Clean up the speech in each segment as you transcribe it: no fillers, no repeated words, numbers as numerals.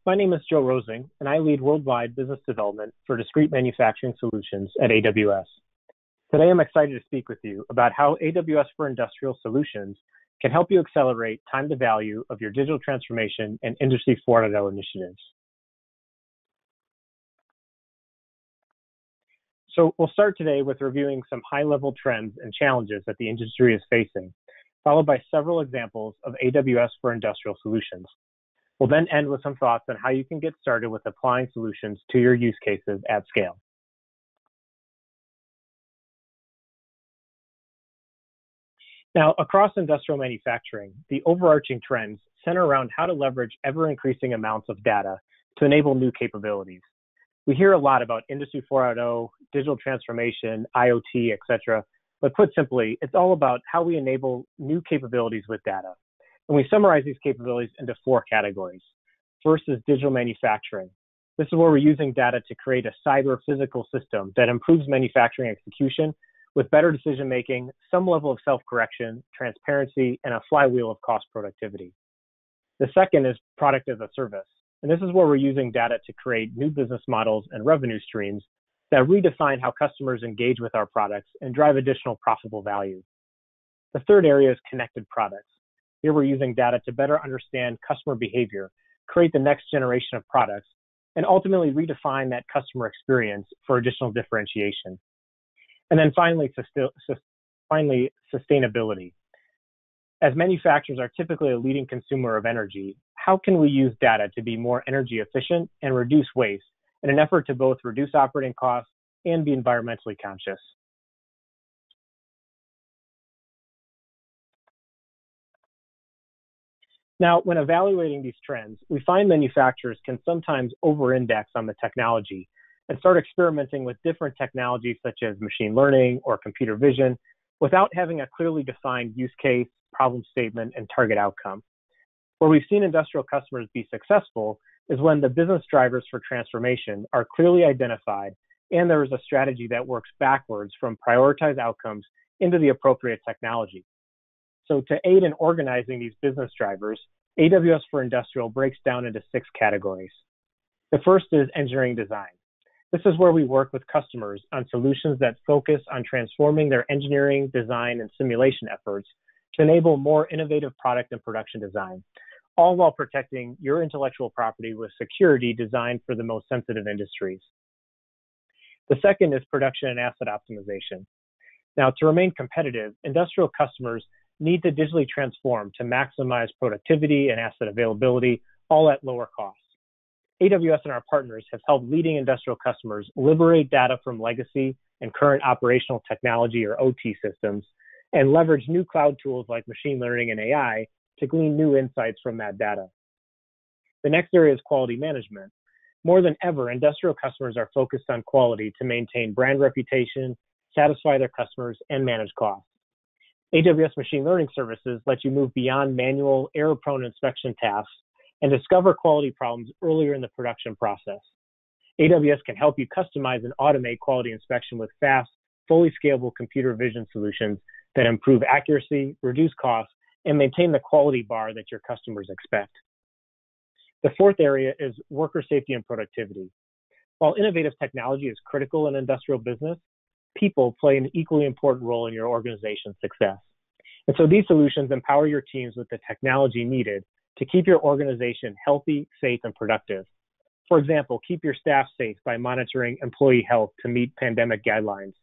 My name is Joe Rosing, and I lead worldwide business development for discrete manufacturing solutions at AWS. Today, I'm excited to speak with you about how AWS for Industrial Solutions can help you accelerate time to value of your digital transformation and Industry 4.0 initiatives. So we'll start today with reviewing some high-level trends and challenges that the industry is facing, followed by several examples of AWS for Industrial Solutions. We'll then end with some thoughts on how you can get started with applying solutions to your use cases at scale. Now, across industrial manufacturing, the overarching trends center around how to leverage ever-increasing amounts of data to enable new capabilities. We hear a lot about Industry 4.0, digital transformation, IoT, etc. But put simply, it's all about how we enable new capabilities with data. And we summarize these capabilities into four categories. First is digital manufacturing. This is where we're using data to create a cyber physical system that improves manufacturing execution with better decision-making, some level of self-correction, transparency, and a flywheel of cost productivity. The second is product as a service. And this is where we're using data to create new business models and revenue streams that redefine how customers engage with our products and drive additional profitable value. The third area is connected products. Here we're using data to better understand customer behavior, create the next generation of products, and ultimately redefine that customer experience for additional differentiation. And then finally, sustainability. As manufacturers are typically a leading consumer of energy, how can we use data to be more energy efficient and reduce waste in an effort to both reduce operating costs and be environmentally conscious? Now, when evaluating these trends, we find manufacturers can sometimes over-index on the technology and start experimenting with different technologies such as machine learning or computer vision without having a clearly defined use case, problem statement, and target outcome. Where we've seen industrial customers be successful is when the business drivers for transformation are clearly identified and there is a strategy that works backwards from prioritized outcomes into the appropriate technology. So to aid in organizing these business drivers, AWS for Industrial breaks down into 6 categories. The first is engineering design. This is where we work with customers on solutions that focus on transforming their engineering, design, and simulation efforts to enable more innovative product and production design, all while protecting your intellectual property with security designed for the most sensitive industries. The second is production and asset optimization. Now, to remain competitive, industrial customers need to digitally transform to maximize productivity and asset availability, all at lower costs. AWS and our partners have helped leading industrial customers liberate data from legacy and current operational technology or OT systems and leverage new cloud tools like machine learning and AI to glean new insights from that data. The next area is quality management. More than ever, industrial customers are focused on quality to maintain brand reputation, satisfy their customers, and manage costs. AWS machine learning services let you move beyond manual, error-prone inspection tasks and discover quality problems earlier in the production process. AWS can help you customize and automate quality inspection with fast, fully scalable computer vision solutions that improve accuracy, reduce costs, and maintain the quality bar that your customers expect. The fourth area is worker safety and productivity. While innovative technology is critical in industrial business, people play an equally important role in your organization's success. And so these solutions empower your teams with the technology needed to keep your organization healthy, safe, and productive. For example, keep your staff safe by monitoring employee health to meet pandemic guidelines.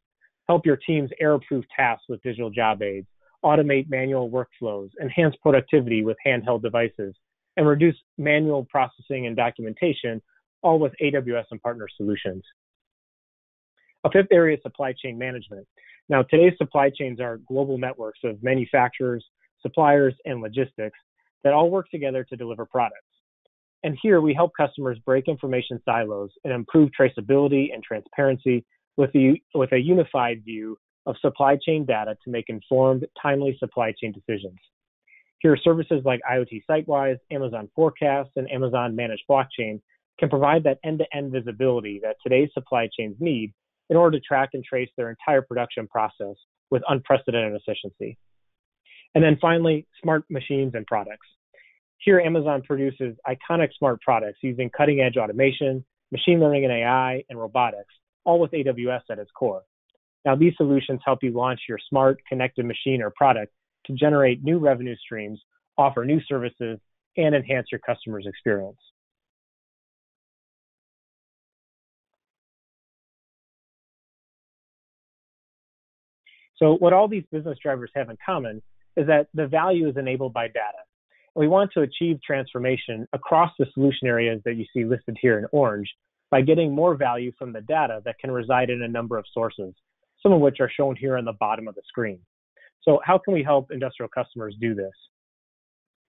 Help your teams error-proof tasks with digital job aids, automate manual workflows, enhance productivity with handheld devices, and reduce manual processing and documentation, all with AWS and partner solutions. A fifth area is supply chain management. Now, today's supply chains are global networks of manufacturers, suppliers, and logistics that all work together to deliver products. And here we help customers break information silos and improve traceability and transparency with a unified view of supply chain data to make informed, timely supply chain decisions. Here, services like IoT Sitewise, Amazon Forecast, and Amazon Managed Blockchain can provide that end-to-end visibility that today's supply chains need in order to track and trace their entire production process with unprecedented efficiency. And then finally, smart machines and products. Here, Amazon produces iconic smart products using cutting-edge automation, machine learning and AI, and robotics, all with AWS at its core. Now, these solutions help you launch your smart, connected machine or product to generate new revenue streams, offer new services, and enhance your customer's experience. So what all these business drivers have in common is that the value is enabled by data. We want to achieve transformation across the solution areas that you see listed here in orange by getting more value from the data that can reside in a number of sources, some of which are shown here on the bottom of the screen. So how can we help industrial customers do this?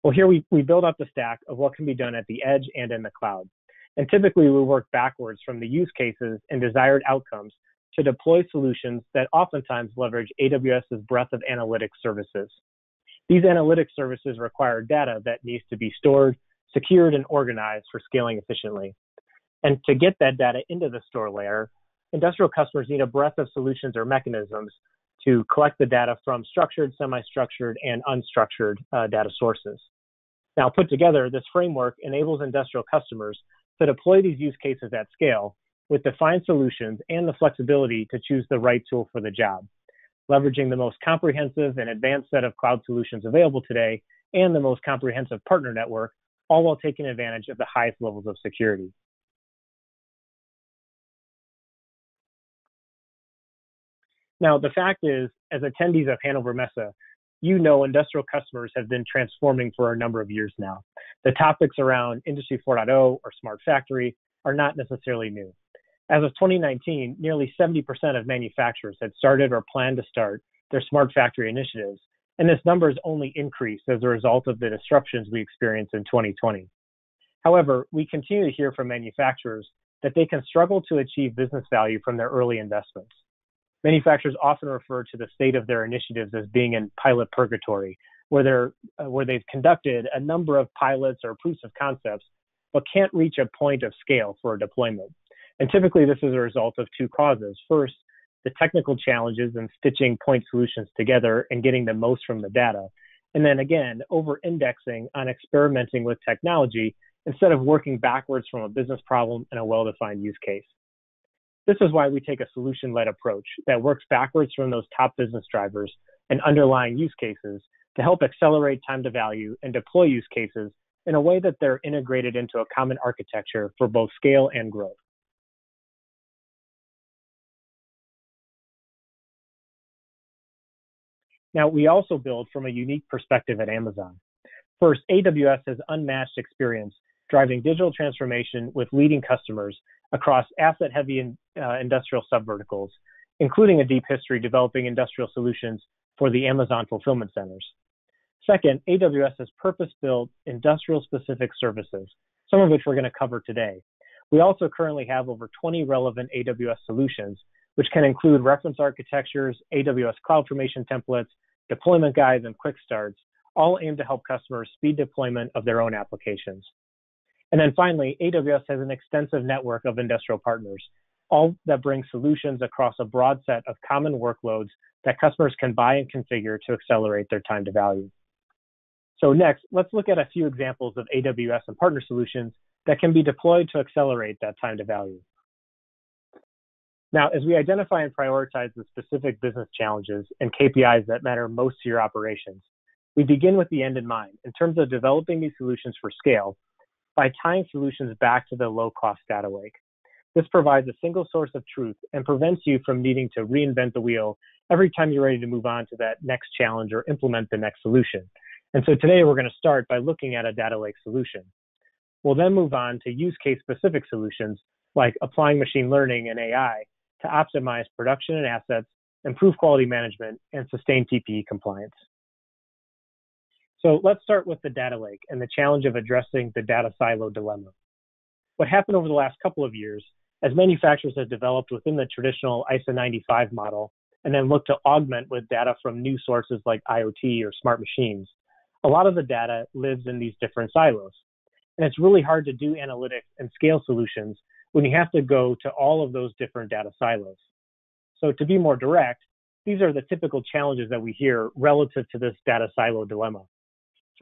Well, here we build up the stack of what can be done at the edge and in the cloud. And typically we work backwards from the use cases and desired outcomes to deploy solutions that oftentimes leverage AWS's breadth of analytics services. These analytics services require data that needs to be stored, secured, and organized for scaling efficiently. And to get that data into the store layer, industrial customers need a breadth of solutions or mechanisms to collect the data from structured, semi-structured, and unstructured data sources. Now, put together, this framework enables industrial customers to deploy these use cases at scale with defined solutions and the flexibility to choose the right tool for the job, leveraging the most comprehensive and advanced set of cloud solutions available today and the most comprehensive partner network, all while taking advantage of the highest levels of security. Now, the fact is, as attendees of Hannover Messe, you know industrial customers have been transforming for a number of years now. The topics around Industry 4.0 or smart factory are not necessarily new. As of 2019, nearly 70% of manufacturers had started or planned to start their smart factory initiatives, and this number has only increased as a result of the disruptions we experienced in 2020. However, we continue to hear from manufacturers that they can struggle to achieve business value from their early investments. Manufacturers often refer to the state of their initiatives as being in pilot purgatory, where they've conducted a number of pilots or proofs of concepts, but can't reach a point of scale for a deployment. And typically this is a result of two causes. First, the technical challenges in stitching point solutions together and getting the most from the data. And then again, over-indexing on experimenting with technology instead of working backwards from a business problem and a well-defined use case. This is why we take a solution-led approach that works backwards from those top business drivers and underlying use cases to help accelerate time to value and deploy use cases in a way that they're integrated into a common architecture for both scale and growth. Now, we also build from a unique perspective at Amazon. First, AWS has unmatched experience driving digital transformation with leading customers across asset-heavy industrial subverticals, including a deep history developing industrial solutions for the Amazon fulfillment centers. Second, AWS has purpose-built industrial-specific services, some of which we're going to cover today. We also currently have over 20 relevant AWS solutions, which can include reference architectures, AWS CloudFormation templates, deployment guides, and quick starts, all aimed to help customers speed deployment of their own applications. And then finally, AWS has an extensive network of industrial partners, all that bring solutions across a broad set of common workloads that customers can buy and configure to accelerate their time to value. So next, let's look at a few examples of AWS and partner solutions that can be deployed to accelerate that time to value. Now, as we identify and prioritize the specific business challenges and KPIs that matter most to your operations, we begin with the end in mind in terms of developing these solutions for scale by tying solutions back to the low-cost data lake. This provides a single source of truth and prevents you from needing to reinvent the wheel every time you're ready to move on to that next challenge or implement the next solution. And so today we're going to start by looking at a data lake solution. We'll then move on to use case specific solutions like applying machine learning and AI to optimize production and assets, improve quality management, and sustain PPE compliance. So let's start with the data lake and the challenge of addressing the data silo dilemma. What happened over the last couple of years, as manufacturers have developed within the traditional ISO 95 model and then look to augment with data from new sources like IoT or smart machines, a lot of the data lives in these different silos. And it's really hard to do analytics and scale solutions when you have to go to all of those different data silos. So to be more direct, these are the typical challenges that we hear relative to this data silo dilemma.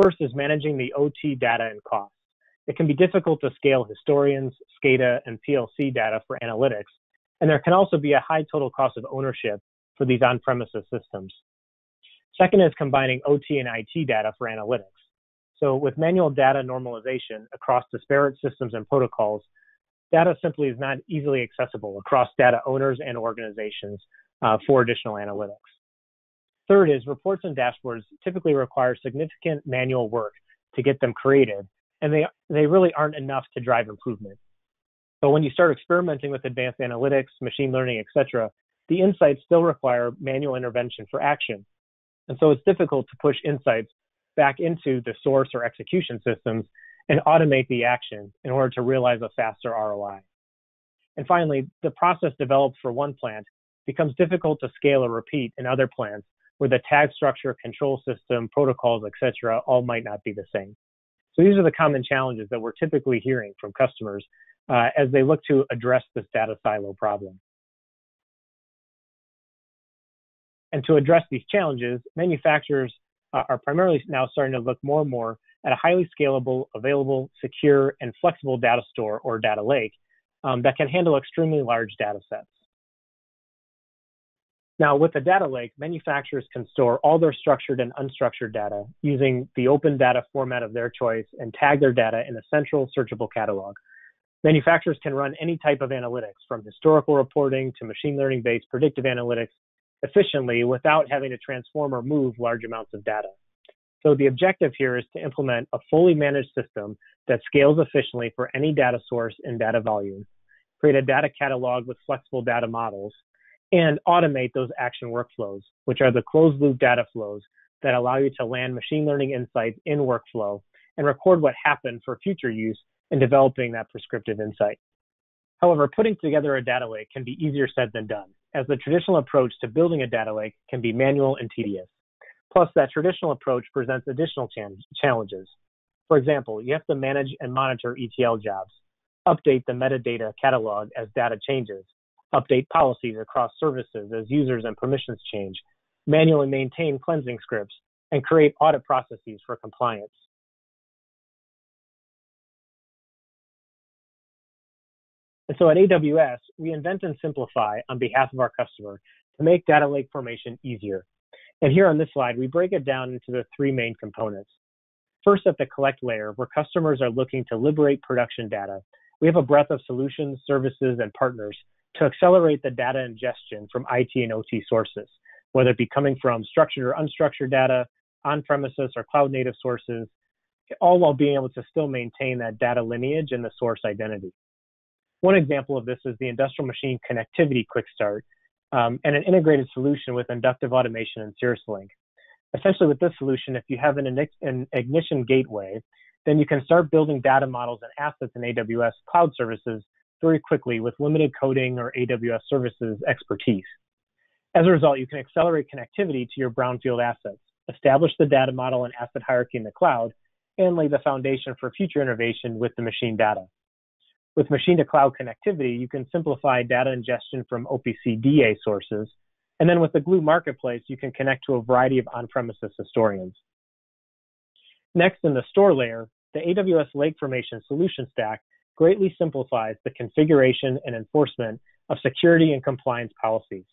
First is managing the OT data and costs. It can be difficult to scale historians, SCADA, and PLC data for analytics, and there can also be a high total cost of ownership for these on-premises systems. Second is combining OT and IT data for analytics. So with manual data normalization across disparate systems and protocols, data simply is not easily accessible across data owners and organizations for additional analytics. Third is reports and dashboards typically require significant manual work to get them created, and they really aren't enough to drive improvement. But when you start experimenting with advanced analytics, machine learning, etc., the insights still require manual intervention for action. And so it's difficult to push insights back into the source or execution systems and automate the action in order to realize a faster ROI. And finally, the process developed for one plant becomes difficult to scale or repeat in other plants where the tag structure, control system, protocols, etc., all might not be the same. So these are the common challenges that we're typically hearing from customers as they look to address this data silo problem. And to address these challenges, manufacturers are primarily now starting to look more and more at a highly scalable, available, secure, and flexible data store or data lake that can handle extremely large data sets. Now, with the data lake, manufacturers can store all their structured and unstructured data using the open data format of their choice and tag their data in a central searchable catalog. Manufacturers can run any type of analytics, from historical reporting to machine learning-based predictive analytics, efficiently without having to transform or move large amounts of data. So the objective here is to implement a fully managed system that scales efficiently for any data source and data volume, create a data catalog with flexible data models, and automate those action workflows, which are the closed-loop data flows that allow you to land machine learning insights in workflow and record what happened for future use in developing that prescriptive insight. However, putting together a data lake can be easier said than done, as the traditional approach to building a data lake can be manual and tedious. Plus, that traditional approach presents additional challenges. For example, you have to manage and monitor ETL jobs, update the metadata catalog as data changes, update policies across services as users and permissions change, manually maintain cleansing scripts, and create audit processes for compliance. And so at AWS, we invent and simplify on behalf of our customer to make data lake formation easier. And here on this slide, we break it down into the three main components. First, at the collect layer, where customers are looking to liberate production data, we have a breadth of solutions, services, and partners to accelerate the data ingestion from IT and OT sources, whether it be coming from structured or unstructured data, on-premises or cloud-native sources, all while being able to still maintain that data lineage and the source identity. One example of this is the industrial machine connectivity quick start and an integrated solution with inductive automation and Cirrus Link. Essentially, with this solution, if you have an ignition gateway, then you can start building data models and assets in AWS cloud services very quickly with limited coding or AWS services expertise. As a result, you can accelerate connectivity to your brownfield assets, establish the data model and asset hierarchy in the cloud, and lay the foundation for future innovation with the machine data. With machine-to-cloud connectivity, you can simplify data ingestion from OPC DA sources, and then with the Glue marketplace, you can connect to a variety of on-premises historians. Next, in the store layer, the AWS Lake Formation solution stack greatly simplifies the configuration and enforcement of security and compliance policies.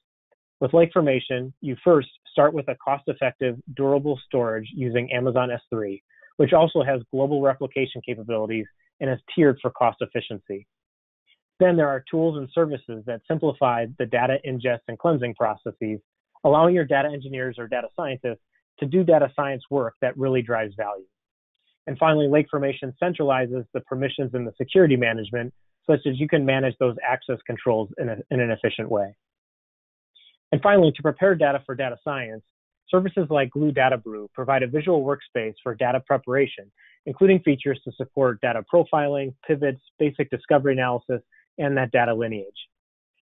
With Lake Formation, you first start with a cost-effective, durable storage using Amazon S3, which also has global replication capabilities and is tiered for cost efficiency. Then there are tools and services that simplify the data ingest and cleansing processes, allowing your data engineers or data scientists to do data science work that really drives value. And finally, Lake Formation centralizes the permissions and the security management such that you can manage those access controls in an efficient way. And finally, to prepare data for data science, services like Glue Data Brew provide a visual workspace for data preparation, including features to support data profiling, pivots, basic discovery analysis, and that data lineage.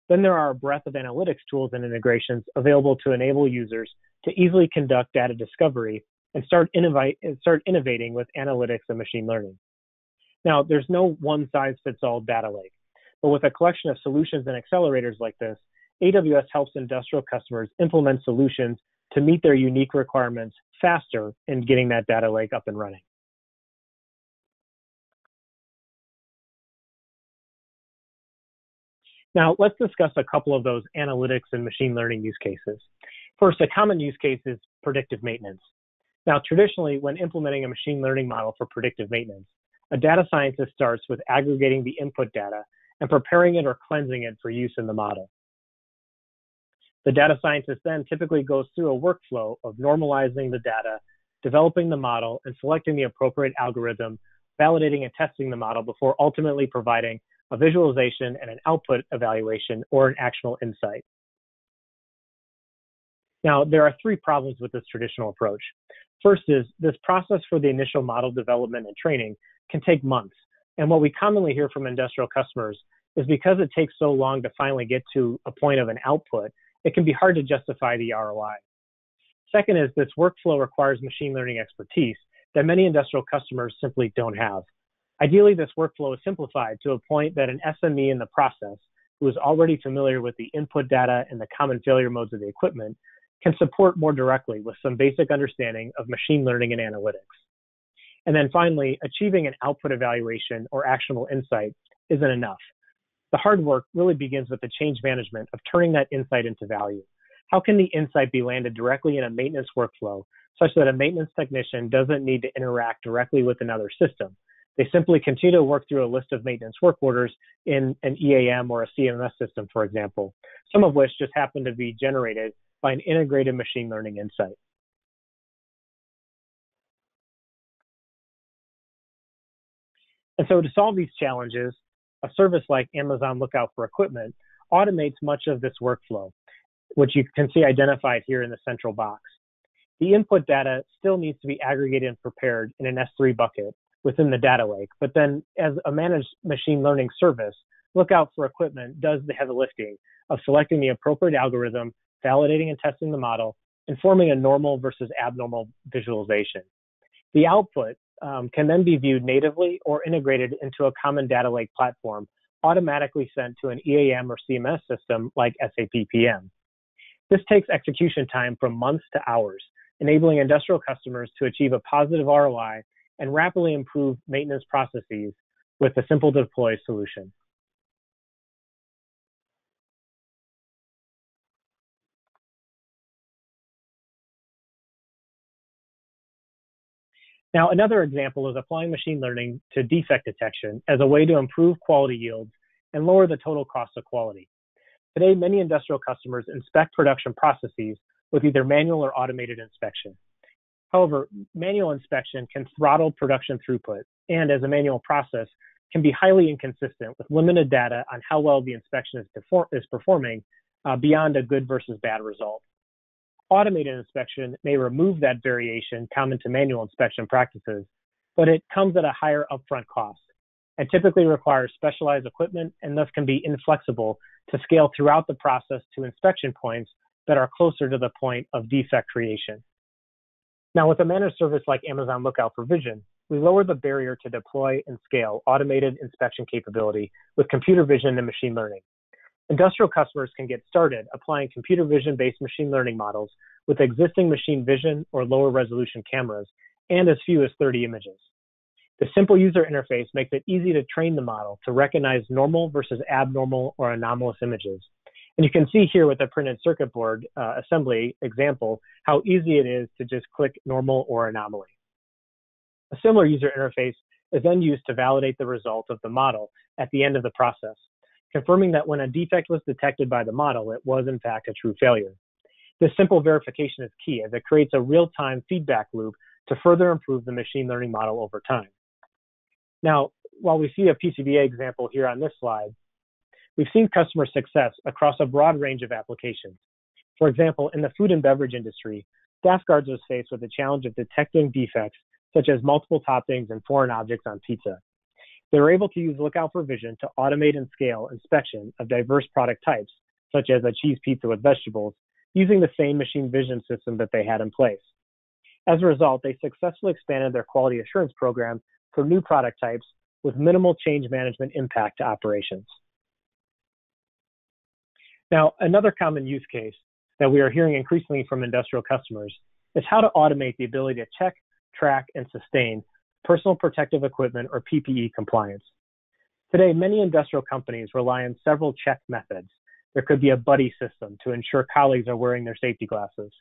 Then there are a breadth of analytics tools and integrations available to enable users to easily conduct data discovery and start innovating with analytics and machine learning. Now, there's no one-size-fits-all data lake, but with a collection of solutions and accelerators like this, AWS helps industrial customers implement solutions to meet their unique requirements faster in getting that data lake up and running. Now, let's discuss a couple of those analytics and machine learning use cases. First, a common use case is predictive maintenance. Now, traditionally, when implementing a machine learning model for predictive maintenance, a data scientist starts with aggregating the input data and preparing it or cleansing it for use in the model. The data scientist then typically goes through a workflow of normalizing the data, developing the model, and selecting the appropriate algorithm, validating and testing the model before ultimately providing a visualization and an output evaluation or an actionable insight. Now, there are three problems with this traditional approach. First is this process for the initial model development and training can take months. And what we commonly hear from industrial customers is because it takes so long to finally get to a point of an output, it can be hard to justify the ROI. Second is this workflow requires machine learning expertise that many industrial customers simply don't have. Ideally, this workflow is simplified to a point that an SME in the process, who is already familiar with the input data and the common failure modes of the equipment, can support more directly with some basic understanding of machine learning and analytics. And then finally, achieving an output evaluation or actionable insight isn't enough. The hard work really begins with the change management of turning that insight into value. How can the insight be landed directly in a maintenance workflow such that a maintenance technician doesn't need to interact directly with another system? They simply continue to work through a list of maintenance work orders in an EAM or a CMS system, for example, some of which just happen to be generated by an integrated machine learning insight. And so to solve these challenges, a service like Amazon Lookout for Equipment automates much of this workflow, which you can see identified here in the central box. The input data still needs to be aggregated and prepared in an S3 bucket within the data lake, but then as a managed machine learning service, Lookout for Equipment does the heavy lifting of selecting the appropriate algorithm, validating and testing the model, and forming a normal versus abnormal visualization. The output can then be viewed natively or integrated into a common data lake platform, automatically sent to an EAM or CMS system like SAP PM. This takes execution time from months to hours, enabling industrial customers to achieve a positive ROI and rapidly improve maintenance processes with a simple deploy solution. Now, another example is applying machine learning to defect detection as a way to improve quality yields and lower the total cost of quality. Today, many industrial customers inspect production processes with either manual or automated inspection. However, manual inspection can throttle production throughput, and as a manual process, can be highly inconsistent with limited data on how well the inspection is performing beyond a good versus bad result. Automated inspection may remove that variation common to manual inspection practices, but it comes at a higher upfront cost and typically requires specialized equipment and thus can be inflexible to scale throughout the process to inspection points that are closer to the point of defect creation. Now, with a managed service like Amazon Lookout for Vision, we lower the barrier to deploy and scale automated inspection capability with computer vision and machine learning. Industrial customers can get started applying computer vision-based machine learning models with existing machine vision or lower resolution cameras and as few as 30 images. The simple user interface makes it easy to train the model to recognize normal versus abnormal or anomalous images. And you can see here with the printed circuit board assembly example how easy it is to just click normal or anomaly. A similar user interface is then used to validate the result of the model at the end of the process, confirming that when a defect was detected by the model, it was in fact a true failure. This simple verification is key as it creates a real-time feedback loop to further improve the machine learning model over time. Now, while we see a PCBA example here on this slide, we've seen customer success across a broad range of applications. For example, in the food and beverage industry, Staff Guards was faced with the challenge of detecting defects such as multiple toppings and foreign objects on pizza. They were able to use Lookout for Vision to automate and scale inspection of diverse product types, such as a cheese pizza with vegetables, using the same machine vision system that they had in place. As a result, they successfully expanded their quality assurance program for new product types with minimal change management impact to operations. Now, another common use case that we are hearing increasingly from industrial customers is how to automate the ability to check, track, and sustain personal protective equipment or PPE compliance. Today, many industrial companies rely on several check methods. There could be a buddy system to ensure colleagues are wearing their safety glasses,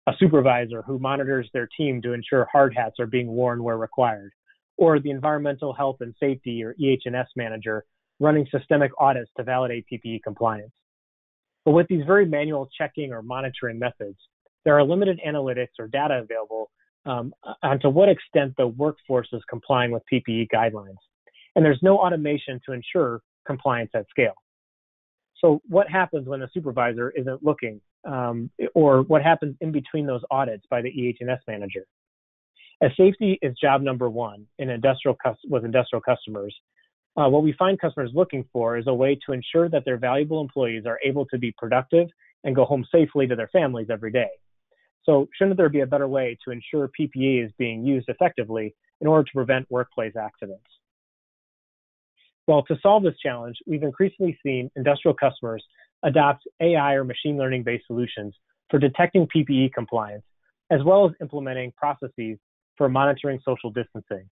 a supervisor who monitors their team to ensure hard hats are being worn where required, or the environmental health and safety or EH&S manager running systemic audits to validate PPE compliance. But with these very manual checking or monitoring methods, there are limited analytics or data available on to what extent the workforce is complying with PPE guidelines. And there's no automation to ensure compliance at scale. So what happens when a supervisor isn't looking, or what happens in between those audits by the EH&S manager? As safety is job number one with industrial customers, what we find customers looking for is a way to ensure that their valuable employees are able to be productive and go home safely to their families every day. So shouldn't there be a better way to ensure PPE is being used effectively in order to prevent workplace accidents? Well, to solve this challenge, we've increasingly seen industrial customers adopt AI or machine learning-based solutions for detecting PPE compliance, as well as implementing processes for monitoring social distancing.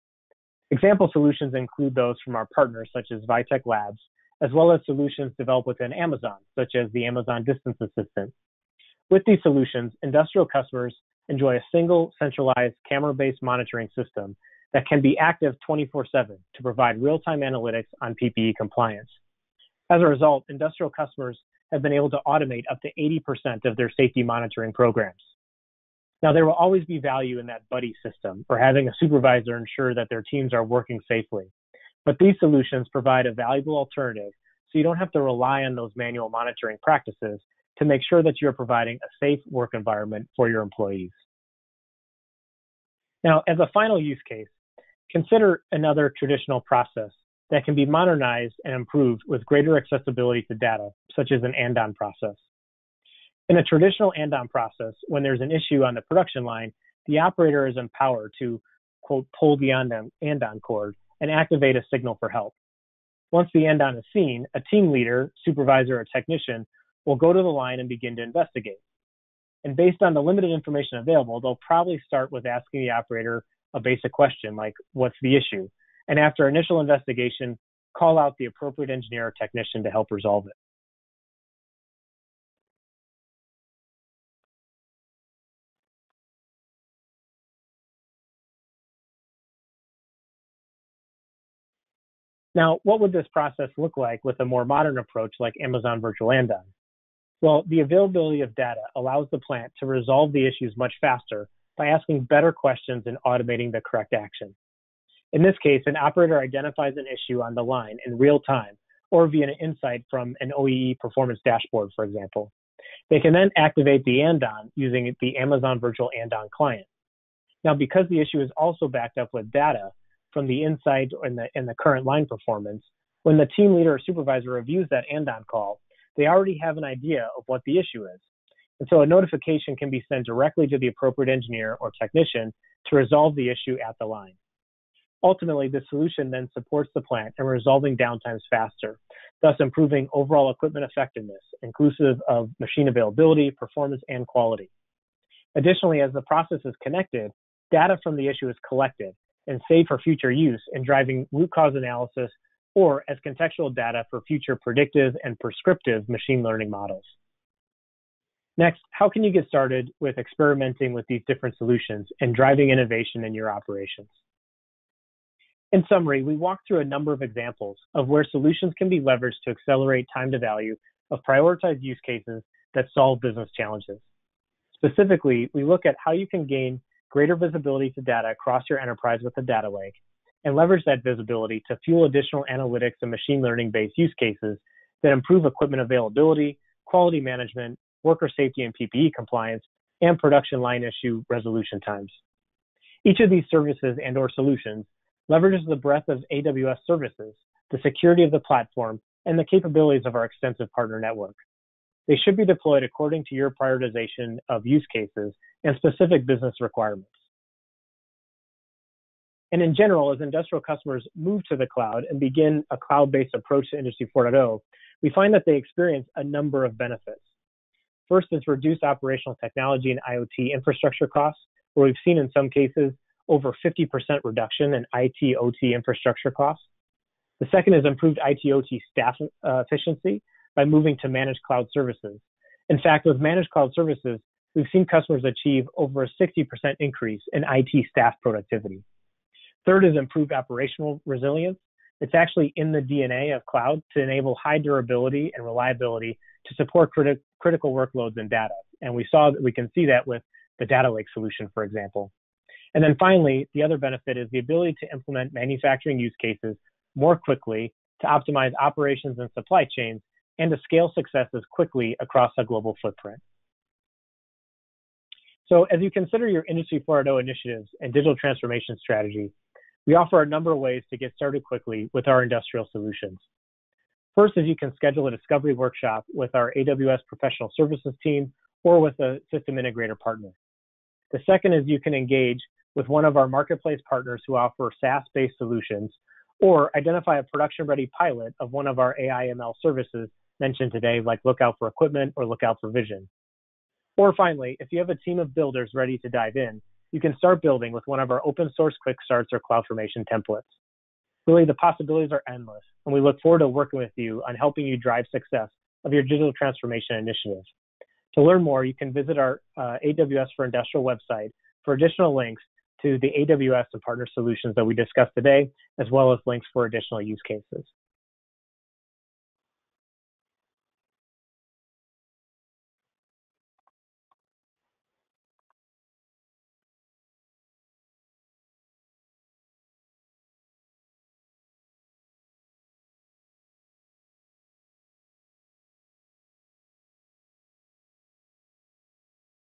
Example solutions include those from our partners, such as Vitech Labs, as well as solutions developed within Amazon, such as the Amazon Distance Assistant. With these solutions, industrial customers enjoy a single centralized camera-based monitoring system that can be active 24/7 to provide real-time analytics on PPE compliance. As a result, industrial customers have been able to automate up to 80% of their safety monitoring programs. Now, there will always be value in that buddy system or having a supervisor ensure that their teams are working safely. But these solutions provide a valuable alternative so you don't have to rely on those manual monitoring practices to make sure that you're providing a safe work environment for your employees. Now, as a final use case, consider another traditional process that can be modernized and improved with greater accessibility to data, such as an Andon process. In a traditional Andon process, when there's an issue on the production line, the operator is empowered to, quote, pull the Andon cord and activate a signal for help. Once the Andon is seen, a team leader, supervisor, or technician will go to the line and begin to investigate. And based on the limited information available, they'll probably start with asking the operator a basic question like, what's the issue? And after initial investigation, call out the appropriate engineer or technician to help resolve it. Now, what would this process look like with a more modern approach like Amazon Virtual Andon? Well, the availability of data allows the plant to resolve the issues much faster by asking better questions and automating the correct action. In this case, an operator identifies an issue on the line in real time or via an insight from an OEE performance dashboard, for example. They can then activate the Andon using the Amazon Virtual Andon client. Now, because the issue is also backed up with data from the insight and the current line performance, when the team leader or supervisor reviews that Andon call, they already have an idea of what the issue is. And so a notification can be sent directly to the appropriate engineer or technician to resolve the issue at the line. Ultimately, the solution then supports the plant in resolving downtimes faster, thus improving overall equipment effectiveness, inclusive of machine availability, performance, and quality. Additionally, as the process is connected, data from the issue is collected and saved for future use in driving root cause analysis or as contextual data for future predictive and prescriptive machine learning models. Next, how can you get started with experimenting with these different solutions and driving innovation in your operations? In summary, we walked through a number of examples of where solutions can be leveraged to accelerate time to value of prioritized use cases that solve business challenges. Specifically, we look at how you can gain greater visibility to data across your enterprise with a data lake and leverage that visibility to fuel additional analytics and machine learning-based use cases that improve equipment availability, quality management, worker safety and PPE compliance, and production line issue resolution times. Each of these services and/or solutions leverages the breadth of AWS services, the security of the platform, and the capabilities of our extensive partner network. They should be deployed according to your prioritization of use cases and specific business requirements. And in general, as industrial customers move to the cloud and begin a cloud-based approach to Industry 4.0, we find that they experience a number of benefits. First is reduce operational technology and IoT infrastructure costs, where we've seen in some cases over 50% reduction in IT/OT infrastructure costs. The second is improved IT/OT staff efficiency by moving to managed cloud services. In fact, with managed cloud services, we've seen customers achieve over a 60% increase in IT staff productivity. Third is improved operational resilience. It's actually in the DNA of cloud to enable high durability and reliability to support critical workloads and data. And we can see that with the data lake solution, for example. And then finally, the other benefit is the ability to implement manufacturing use cases more quickly, to optimize operations and supply chains, and to scale successes quickly across a global footprint. So as you consider your Industry 4.0 initiatives and digital transformation strategy, we offer a number of ways to get started quickly with our industrial solutions. First is you can schedule a discovery workshop with our AWS professional services team or with a system integrator partner. The second is you can engage with one of our marketplace partners who offer SaaS-based solutions, or identify a production-ready pilot of one of our AI/ML services mentioned today, like Lookout for Equipment or Lookout for Vision. Or finally, if you have a team of builders ready to dive in, you can start building with one of our open source quick starts or CloudFormation templates. Really, the possibilities are endless, and we look forward to working with you on helping you drive success of your digital transformation initiative. To learn more, you can visit our AWS for Industrial website for additional links to the AWS and partner solutions that we discussed today, as well as links for additional use cases.